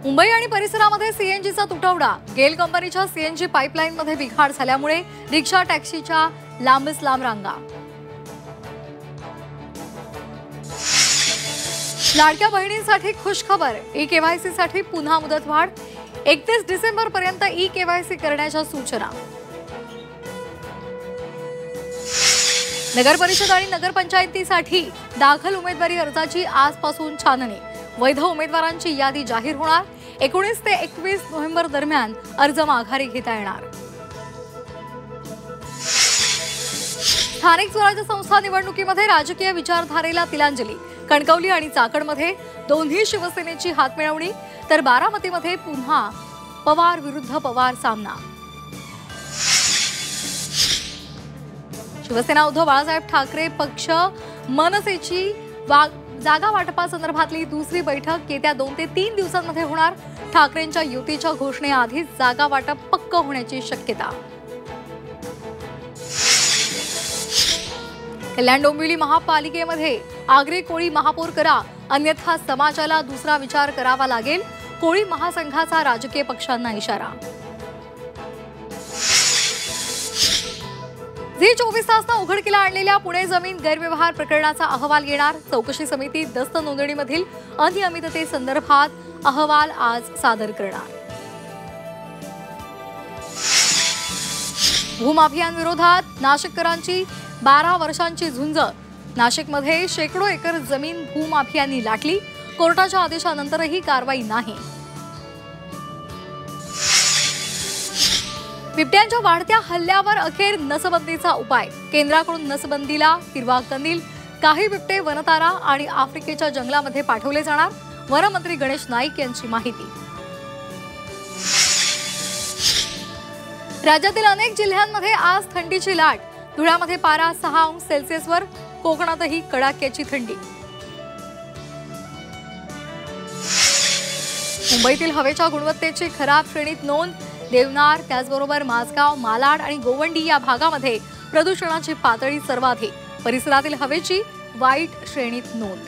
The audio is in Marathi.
मुंबई आणि परिसरामध्ये सीएनजीचा तुटवडा। गेल कंपनीच्या सीएनजी पाईपलाईनमध्ये बिघाड झाल्यामुळे रिक्षा टॅक्सीच्या लांबच लांब रांगा। लाडक्या बहिणींसाठी खुशखबर, ई-केवायसी साठी पुन्हा मुदतवाढ। 31 डिसेंबर पर्यंत ई-केवायसी करण्याच्या सूचना। नगर परिषद आणि नगरपंचायतीसाठी दाखल उमेदवारी अर्जाची आजपासून छाननी। वैध उमेदवारांची यादी जाहीर होणार। 19 ते 21 नोव्हेंबर दरम्यान अर्ज माघारी घेता येणार। स्थानिक स्वराज्य संस्था निवडणुकीमध्ये राजकीय विचारधारेला तिलांजली। कणकवली आणि चाकणमध्ये दोन्ही शिवसेनेची हातमिळवणी, तर बारामतीमध्ये पुन्हा पवार विरुद्ध पवार सामना। शिवसेना उद्धव बाळासाहेब ठाकरे पक्ष मनसेची जागा वाटपासंदर्भातली दुसरी बैठक येत्या 2 ते 3 दिवसांमध्ये होणार। ठाकरेंच्या युतीच्या घोषणेआधीच जागा वाटप पक्क होण्याची शक्यता। कल्याण डोंबिवली महापालिकेमध्ये आग्रे कोळी महापौर करा, अन्यथा समाजाला दुसरा विचार करावा लागेल। कोळी महासंघाचा राजकीय पक्षांना इशारा। झी 24 तासनं उघडकीला आणलेल्या पुणे जमीन गैरव्यवहार प्रकरणाचा अहवाल येणार। चौकशी समिती दस्त नोंदणीमधील अनियमिततेसंदर्भात अहवाल आज सादर करणार। भूमाफियांविरोधात नाशिककरांची 12 वर्षांची झुंज। नाशिकमध्ये शेकडो एकर जमीन भूमाफियांनी लाटली। कोर्टाच्या आदेशानंतरही कारवाई नाही। बिबट्यांच्या वाढत्या हल्ल्यावर अखेर नसबंदीचा उपाय। केंद्राकडून नसबंदीला हिरवा कंदील। काही बिबटे वनतारा आणि आफ्रिकेच्या जंगलामध्ये पाठवले जाणार। वनमंत्री गणेश नाईक यांची माहिती। राज्यातील अनेक जिल्ह्यांमध्ये आज थंडीची लाट। धुळ्यामध्ये पारा 6 अंश सेल्सिअसवर, कोकणातही कडाक्याची थंडी। मुंबईतील हवेच्या गुणवत्तेची खराब श्रेणीत नोंद। देवनार, त्याचबरोबर माझगाव, मालाड आणि गोवंडी या भागामध्ये प्रदूषणाची पातळी सर्वाधिक। परिसरातील हवेची वाईट श्रेणीत नोंद।